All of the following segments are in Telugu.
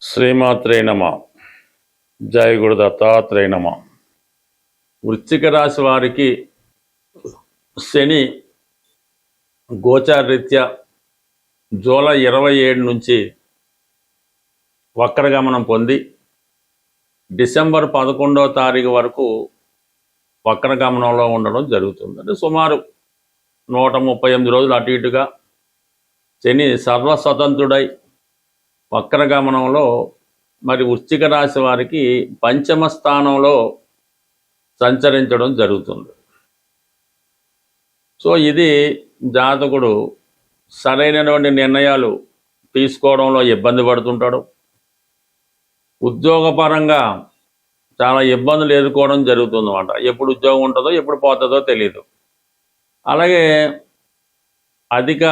శ్రీమాత్రే నమ. జయ గురు దత్తాత్రేయ నమ. వృశ్చిక రాశి వారికి శని గోచారరీత్యా జూలై 27 నుంచి వక్రగమనం పొంది డిసెంబర్ 11వ తారీఖు వరకు వక్రగమనంలో ఉండడం జరుగుతుంది. అంటే సుమారు 138 రోజులు అటు ఇటుగా శని సర్వస్వతంత్రుడై వక్రగమనంలో మరి వృశ్చిక రాశి వారికి పంచమ స్థానంలో సంచరించడం జరుగుతుంది. సో ఇది జాతకుడు సరైనటువంటి నిర్ణయాలు తీసుకోవడంలో ఇబ్బంది పడుతుంటాడు. ఉద్యోగపరంగా చాలా ఇబ్బందులు ఎదుర్కోవడం జరుగుతుందన్నమాట. ఎప్పుడు ఉద్యోగం ఉంటుందో ఎప్పుడు పోతుందో తెలియదు. అలాగే అధిక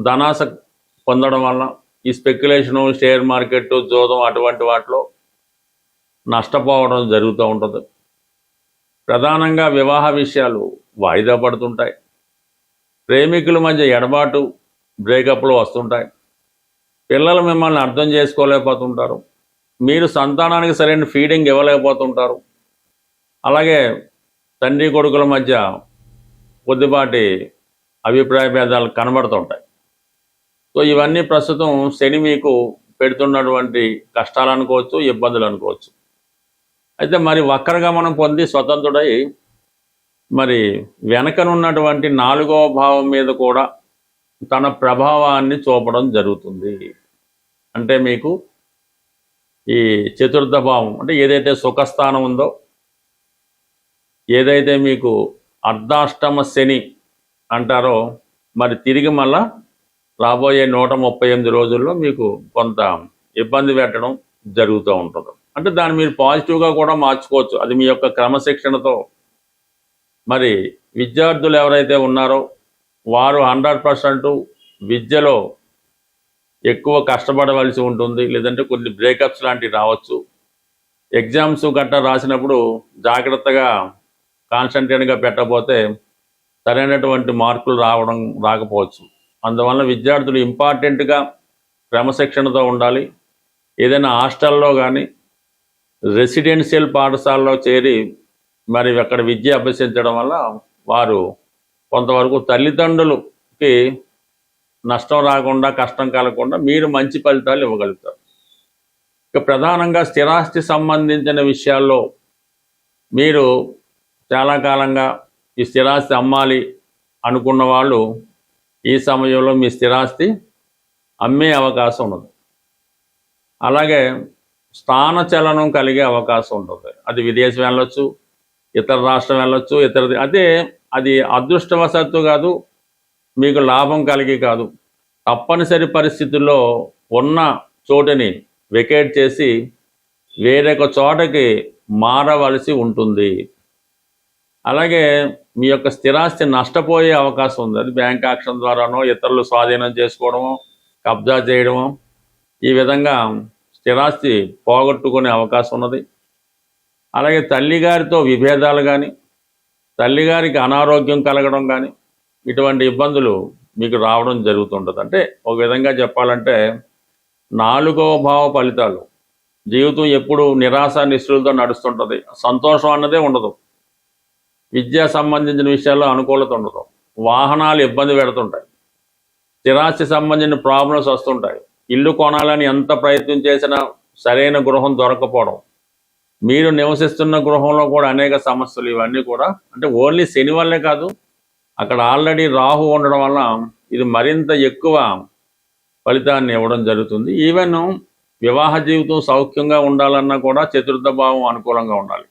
ధనాశ పొందడం వల్ల ఈ స్పెక్యులేషను, షేర్ మార్కెట్, జోదం అటువంటి వాటిలో నష్టపోవడం జరుగుతూ ఉంటుంది. ప్రధానంగా వివాహ విషయాలు వాయిదా పడుతుంటాయి. ప్రేమికుల మధ్య ఎడబాటు, బ్రేకప్లు వస్తుంటాయి. పిల్లలు మిమ్మల్ని అర్థం చేసుకోలేకపోతుంటారు. మీరు సంతానానికి సరైన ఫీడింగ్ ఇవ్వలేకపోతుంటారు. అలాగే తండ్రి కొడుకుల మధ్య కొద్దిపాటి అభిప్రాయ భేదాలు కనబడుతుంటాయి. సో ఇవన్నీ ప్రస్తుతం శని మీకు పెడుతున్నటువంటి కష్టాలు అనుకోవచ్చు, ఇబ్బందులు అనుకోవచ్చు. అయితే మరి వక్రగమనం పొంది స్వతంత్రుడై మరి వెనకనున్నటువంటి 4వ భావం మీద కూడా తన ప్రభావాన్ని చూపడం జరుగుతుంది. అంటే మీకు ఈ చతుర్థ భావం అంటే ఏదైతే సుఖస్థానం ఉందో, ఏదైతే మీకు అర్ధాష్టమ శని అంటారో, మరి తిరిగి మళ్ళా రాబోయే 138 రోజుల్లో మీకు కొంత ఇబ్బంది పెట్టడం జరుగుతూ ఉంటుంది. అంటే దాన్ని మీరు పాజిటివ్గా కూడా మార్చుకోవచ్చు. అది మీ యొక్క క్రమశిక్షణతో. మరి విద్యార్థులు ఎవరైతే ఉన్నారో వారు 100% విద్యలో ఎక్కువ కష్టపడవలసి ఉంటుంది. లేదంటే కొన్ని బ్రేకప్స్ లాంటివి రావచ్చు. ఎగ్జామ్స్ గట్రా రాసినప్పుడు జాగ్రత్తగా కాన్సన్ట్రేట్గా పెట్టకపోతే సరైనటువంటి మార్కులు రాకపోవచ్చు. అందువల్ల విద్యార్థులు ఇంపార్టెంట్గా క్రమశిక్షణతో ఉండాలి. ఏదైనా హాస్టల్లో కానీ రెసిడెన్షియల్ పాఠశాలలో చేరి మరి అక్కడ విద్య అభ్యసించడం వల్ల వారు కొంతవరకు తల్లిదండ్రులకి నష్టం రాకుండా, కష్టం కలగకుండా మీరు మంచి ఫలితాలు ఇవ్వగలుగుతారు. ఇక ప్రధానంగా స్థిరాస్తి సంబంధించిన విషయాల్లో మీరు చాలా కాలంగా ఈ స్థిరాస్తి అమ్మాలి అనుకున్న వాళ్ళు ఈ సమయంలో మీ స్థిరాస్తి అమ్మే అవకాశం ఉన్నది. అలాగే స్థానచలనం కలిగే అవకాశం ఉంటుంది. అది విదేశం వెళ్ళొచ్చు, ఇతర రాష్ట్రం వెళ్ళొచ్చు, అదే అది అదృష్టవశాత్తు కాదు, మీకు లాభం కలిగి కాదు. తప్పనిసరి పరిస్థితుల్లో ఉన్న చోటుని వెకేట్ చేసి వేరొక చోటకి మారవలసి ఉంటుంది. అలాగే మీ యొక్క స్థిరాస్తి నష్టపోయే అవకాశం ఉంది. అది బ్యాంక్ యాక్షన్ ద్వారానో, ఇతరులు స్వాధీనం చేసుకోవడమో, కబ్జా చేయడమో, ఈ విధంగా స్థిరాస్తి పోగొట్టుకునే అవకాశం ఉన్నది. అలాగే తల్లిగారితో విభేదాలు కానీ, తల్లిగారికి అనారోగ్యం కలగడం కానీ, ఇటువంటి ఇబ్బందులు మీకు రావడం జరుగుతుంటుంది. అంటే ఒక విధంగా చెప్పాలంటే 4వ భావ ఫలితాలు. జీవితం ఎప్పుడు నిరాశ నిస్పృహలతో నడుస్తుంటుంది. సంతోషం అన్నదే ఉండదు. విద్యా సంబంధించిన విషయాల్లో అనుకూలత ఉండదు. వాహనాలు ఇబ్బంది పెడుతుంటాయి. స్థిరాస్తి సంబంధించిన ప్రాబ్లమ్స్ వస్తుంటాయి. ఇల్లు కొనాలని ఎంత ప్రయత్నం చేసినా సరైన గృహం దొరకపోవడం, మీరు నివసిస్తున్న గృహంలో కూడా అనేక సమస్యలు, ఇవన్నీ కూడా అంటే ఓన్లీ శని వల్లే కాదు, అక్కడ ఆల్రెడీ రాహు ఉండడం వల్ల ఇది మరింత ఎక్కువ ఫలితాన్ని ఇవ్వడం జరుగుతుంది. ఈవెన్ వివాహ జీవితం సౌఖ్యంగా ఉండాలన్నా కూడా చతుర్థ భావం అనుకూలంగా ఉండాలి.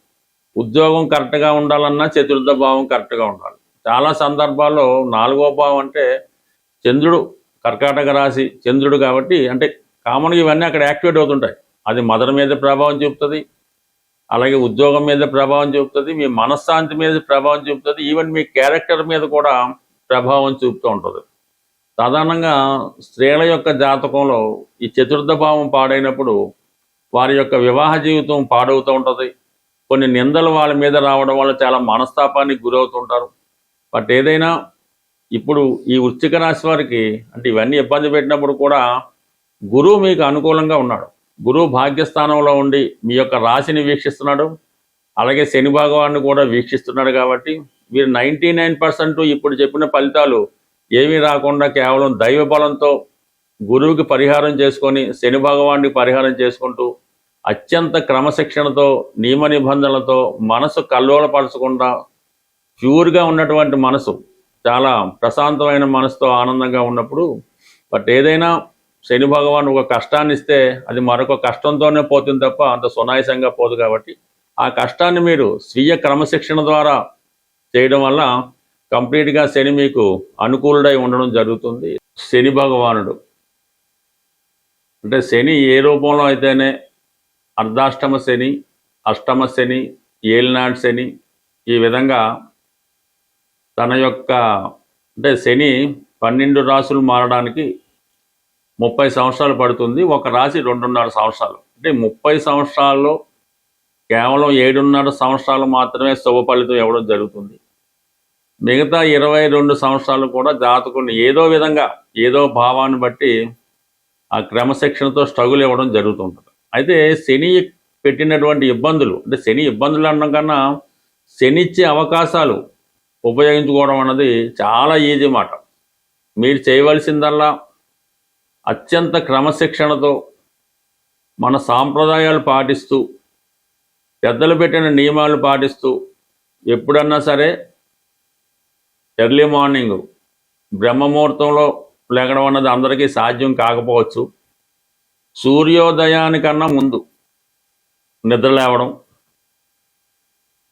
ఉద్యోగం కరెక్ట్గా ఉండాలన్నా చతుర్థ భావం కరెక్ట్గా ఉండాలి. చాలా సందర్భాల్లో 4వ భావం అంటే చంద్రుడు, కర్కాటక రాశి చంద్రుడు కాబట్టి అంటే కామన్గా ఇవన్నీ అక్కడ యాక్టివేట్ అవుతుంటాయి. అది మదర్ మీద ప్రభావం చూపుతుంది, అలాగే ఉద్యోగం మీద ప్రభావం చూపుతుంది, మీ మనశ్శాంతి మీద ప్రభావం చూపుతుంది, ఈవెన్ మీ క్యారెక్టర్ మీద కూడా ప్రభావం చూపుతూ ఉంటుంది. సాధారణంగా స్త్రీల యొక్క జాతకంలో ఈ చతుర్థ భావం పాడైనప్పుడు వారి యొక్క వివాహ జీవితం పాడవుతూ ఉంటుంది. కొన్ని నిందలు వాళ్ళ మీద రావడం వల్ల చాలా మనస్తాపానికి గురవుతుంటారు. బట్ ఏదైనా ఇప్పుడు ఈ వృశ్చిక రాశి వారికి అంటే ఇవన్నీ ఇబ్బంది పెట్టినప్పుడు కూడా గురువు మీకు అనుకూలంగా ఉన్నాడు. గురువు భాగ్యస్థానంలో ఉండి మీ యొక్క రాశిని వీక్షిస్తున్నాడు, అలాగే శని భగవాన్ని కూడా వీక్షిస్తున్నాడు. కాబట్టి మీరు 99% ఇప్పుడు చెప్పిన ఫలితాలు ఏమీ రాకుండా కేవలం దైవ బలంతో గురువుకి పరిహారం చేసుకొని శని భగవానికి పరిహారం చేసుకుంటూ అత్యంత క్రమశిక్షణతో నియమ నిబంధనలతో మనసు కల్లోలపరచకుండా ప్యూర్గా ఉన్నటువంటి మనసు, చాలా ప్రశాంతమైన మనసుతో ఆనందంగా ఉన్నప్పుడు బట్ ఏదైనా శని భగవాన్ ఒక కష్టాన్ని ఇస్తే అది మరొక కష్టంతోనే పోతుంది తప్ప అంత సునాయాసంగా పోదు. కాబట్టి ఆ కష్టాన్ని మీరు స్వీయ క్రమశిక్షణ ద్వారా చేయడం వల్ల కంప్లీట్గా శని మీకు అనుకూలుడై ఉండడం జరుగుతుంది. శని భగవానుడు అంటే శని ఏ రూపంలో అయితేనే అర్ధాష్టమ శని, అష్టమ శని, ఏలినాటి శని, ఈ విధంగా తన యొక్క అంటే శని 12 రాసులు మారడానికి 30 సంవత్సరాలు పడుతుంది. ఒక రాశి 2.5 సంవత్సరాలు. అంటే 30 సంవత్సరాల్లో కేవలం 7.5 సంవత్సరాలు మాత్రమే శుభ ఫలితం ఇవ్వడం జరుగుతుంది. మిగతా 22 సంవత్సరాలు కూడా జాతకుని ఏదో విధంగా ఏదో భావాన్ని బట్టి ఆ క్రమశిక్షణతో స్ట్రగుల్ ఇవ్వడం జరుగుతుంటుంది. అయితే శని పెట్టినటువంటి ఇబ్బందులు, అంటే శని ఇబ్బందులు అనడం కన్నా శని ఇచ్చే అవకాశాలు ఉపయోగించుకోవడం అన్నది చాలా ఈజీ మాట. మీరు చేయవలసిందల్లా అత్యంత క్రమశిక్షణతో మన సాంప్రదాయాలు పాటిస్తూ పెద్దలు పెట్టిన నియమాలు పాటిస్తూ ఎప్పుడన్నా సరే ఎర్లీ మార్నింగ్ బ్రహ్మముహూర్తంలో లేగడం అన్నది అందరికీ సాధ్యం కాకపోవచ్చు. సూర్యోదయానికన్నా ముందు నిద్ర లేవడం,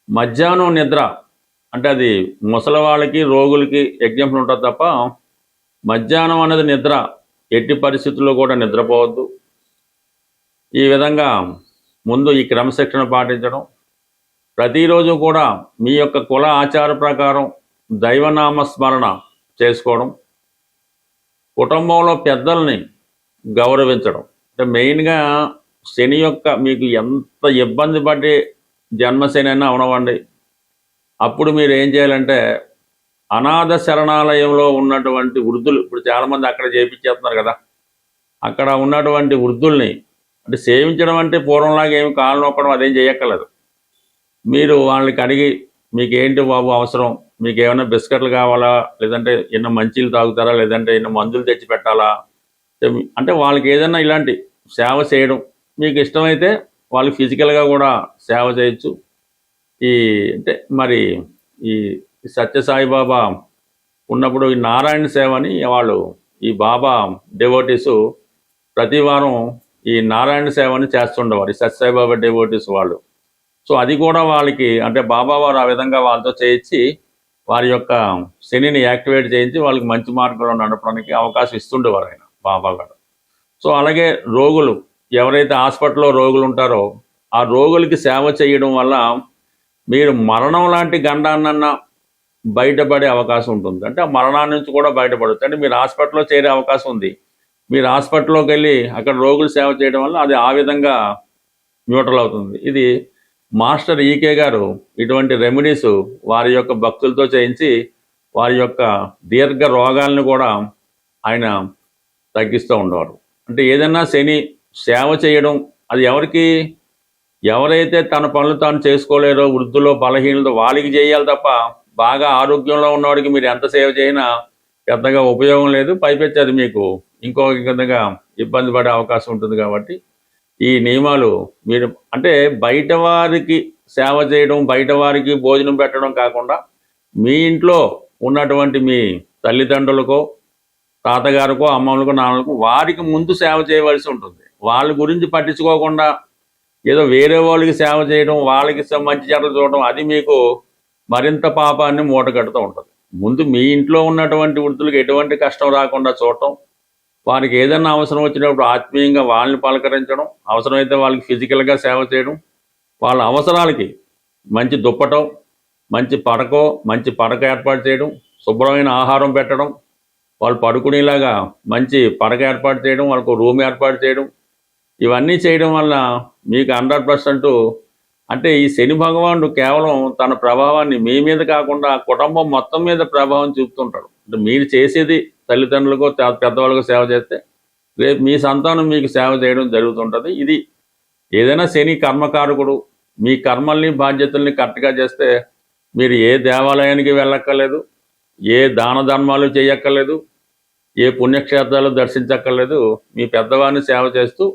మధ్యాహ్నం నిద్ర అంటే అది ముసలి వాళ్ళకి రోగులకి ఎగ్జాంపుల్ ఉంటుంది తప్ప మధ్యాహ్నం అనేది నిద్ర ఎట్టి పరిస్థితుల్లో కూడా నిద్రపోవద్దు. ఈ విధంగా ముందు ఈ క్రమశిక్షణ పాటించడం, ప్రతిరోజు కూడా మీ యొక్క కుల ఆచార ప్రకారం దైవనామస్మరణ చేసుకోవడం, కుటుంబంలో పెద్దల్ని గౌరవించడం. అంటే మెయిన్గా శని యొక్క మీకు ఎంత ఇబ్బంది పడి జన్మశని అయినా అవనవండి, అప్పుడు మీరు ఏం చేయాలంటే అనాథ శరణాలయంలో ఉన్నటువంటి వృద్ధులు, ఇప్పుడు చాలామంది అక్కడ చేయించేస్తున్నారు కదా, అక్కడ ఉన్నటువంటి వృద్ధుల్ని అంటే సేవించడం అంటే పూర్వంలాగా ఏమి కాళ్ళు నొక్కడం అదేం చేయక్కర్లేదు. మీరు వాళ్ళకి అడిగి మీకు ఏంటి బాబు అవసరం, మీకు ఏమైనా బిస్కెట్లు కావాలా, లేదంటే ఎన్నో మంచీలు తాగుతారా, లేదంటే ఎన్నో మందులు తెచ్చి పెట్టాలా, అంటే వాళ్ళకి ఏదైనా ఇలాంటి సేవ చేయడం మీకు ఇష్టమైతే వాళ్ళు ఫిజికల్గా కూడా సేవ చేయొచ్చు. ఈ అంటే మరి ఈ సత్యసాయిబాబా ఉన్నప్పుడు ఈ నారాయణ సేవ అని వాళ్ళు ఈ బాబా డెవోటీసు ప్రతి వారం ఈ నారాయణ సేవని చేస్తుండేవారు, ఈ సత్యసాయిబాబా డెవోటీస్ వాళ్ళు. సో అది కూడా వాళ్ళకి అంటే బాబా వారు ఆ విధంగా వాళ్ళతో చేయించి వారి యొక్క శనిని యాక్టివేట్ చేయించి వాళ్ళకి మంచి మార్గంలో నడపడానికి అవకాశం ఇస్తుండేవారు ఆయన బాబా గారు. సో అలాగే రోగులు ఎవరైతే హాస్పిటల్లో రోగులు ఉంటారో ఆ రోగులకి సేవ చేయడం వల్ల మీరు మరణం లాంటి గండాన్నన్నా బయటపడే అవకాశం ఉంటుంది. అంటే ఆ మరణాన్ని నుంచి కూడా బయటపడవచ్చు. అంటే మీరు హాస్పిటల్లో చేరే అవకాశం ఉంది, మీరు హాస్పిటల్లోకి వెళ్ళి అక్కడ రోగులు సేవ చేయడం వల్ల అది ఆ విధంగా న్యూట్రల్ అవుతుంది. ఇది మాస్టర్ ఈకే గారు ఇటువంటి రెమెడీస్ వారి యొక్క భక్తులతో చేయించి వారి యొక్క దీర్ఘ రోగాలను కూడా ఆయన తగ్గిస్తూ ఉండేవారు. అంటే ఏదైనా శని సేవ చేయడం అది ఎవరికి, ఎవరైతే తన పనులు తాను చేసుకోలేరో వృద్ధులో బలహీనతో వాళ్ళకి చేయాలి తప్ప బాగా ఆరోగ్యంలో ఉన్నవాడికి మీరు ఎంత సేవ చేసినా పెద్దగా ఉపయోగం లేదు. పైపెచ్చి అది మీకు ఇంకో విధంగా ఇబ్బంది పడే అవకాశం ఉంటుంది. కాబట్టి ఈ నియమాలు మీరు అంటే బయట వారికి సేవ చేయడం, బయట వారికి భోజనం పెట్టడం కాకుండా మీ ఇంట్లో ఉన్నటువంటి మీ తల్లిదండ్రులకో తాతగారికో అమ్మమ్మలకో నాన్నలకో వారికి ముందు సేవ చేయవలసి ఉంటుంది. వాళ్ళ గురించి పట్టించుకోకుండా ఏదో వేరే వాళ్ళకి సేవ చేయడం, వాళ్ళకి మంచి చెడ్డలు చూడడం అది మీకు మరింత పాపాన్ని మూటగడుతూ ఉంటుంది. ముందు మీ ఇంట్లో ఉన్నటువంటి వృద్ధులకు ఎటువంటి కష్టం రాకుండా చూడటం, వారికి ఏదైనా అవసరం వచ్చినప్పుడు ఆత్మీయంగా వాళ్ళని పలకరించడం, అవసరమైతే వాళ్ళకి ఫిజికల్గా సేవ చేయడం, వాళ్ళ అవసరాలకి మంచి దుప్పటం, మంచి పడక ఏర్పాటు చేయడం, శుభ్రమైన ఆహారం పెట్టడం, వాళ్ళు పడుకునేలాగా మంచి పడక ఏర్పాటు చేయడం, వాళ్ళకు రూమ్ ఏర్పాటు చేయడం, ఇవన్నీ చేయడం వల్ల మీకు 100% అంటే ఈ శని భగవానుడు కేవలం తన ప్రభావాన్ని మీ మీద కాకుండా కుటుంబం మొత్తం మీద ప్రభావం చూపుతుంటాడు. అంటే మీరు చేసేది తల్లిదండ్రులకు పెద్దవాళ్ళకు సేవ చేస్తే రేపు మీ సంతానం మీకు సేవ చేయడం జరుగుతుంటుంది. ఇది ఏదైనా శని కర్మకారకుడు. మీ కర్మల్ని బాధ్యతల్ని కరెక్ట్గా చేస్తే మీరు ఏ దేవాలయానికి వెళ్ళక్కర్లేదు, ఏ దాన ధర్మాలు చేయక్కర్లేదు, ఏ పుణ్యక్షేత్రాలు దర్శించక్కర్లేదు. మీ పెద్దవారిని సేవ చేస్తూ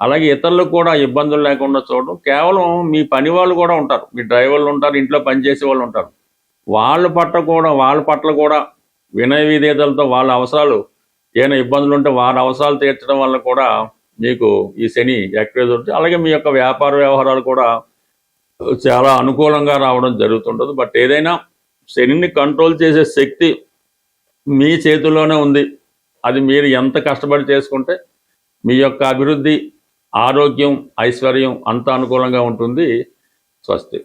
అలాగే ఇతరులకు కూడా ఇబ్బందులు లేకుండా చూడడం. కేవలం మీ పని వాళ్ళు కూడా ఉంటారు, మీ డ్రైవర్లు ఉంటారు, ఇంట్లో పనిచేసే వాళ్ళు ఉంటారు, వాళ్ళ పట్ల కూడా వినయ విధేయతలతో వాళ్ళ అవసరాలు ఏమైనా ఇబ్బందులు ఉంటే వారి అవసరాలు తీర్చడం వల్ల కూడా మీకు ఈ శని యాక్టివేట్ ఉంటుంది. అలాగే మీ యొక్క వ్యాపార వ్యవహారాలు కూడా చాలా అనుకూలంగా రావడం జరుగుతుంటుంది. బట్ ఏదైనా శనిని కంట్రోల్ చేసే శక్తి మీ చేతుల్లోనే ఉంది. అది మీరు ఎంత కష్టపడి చేసుకుంటే మీ యొక్క అభివృద్ధి, ఆరోగ్యం, ఐశ్వర్యం అంత అనుకూలంగా ఉంటుంది. స్వస్తి.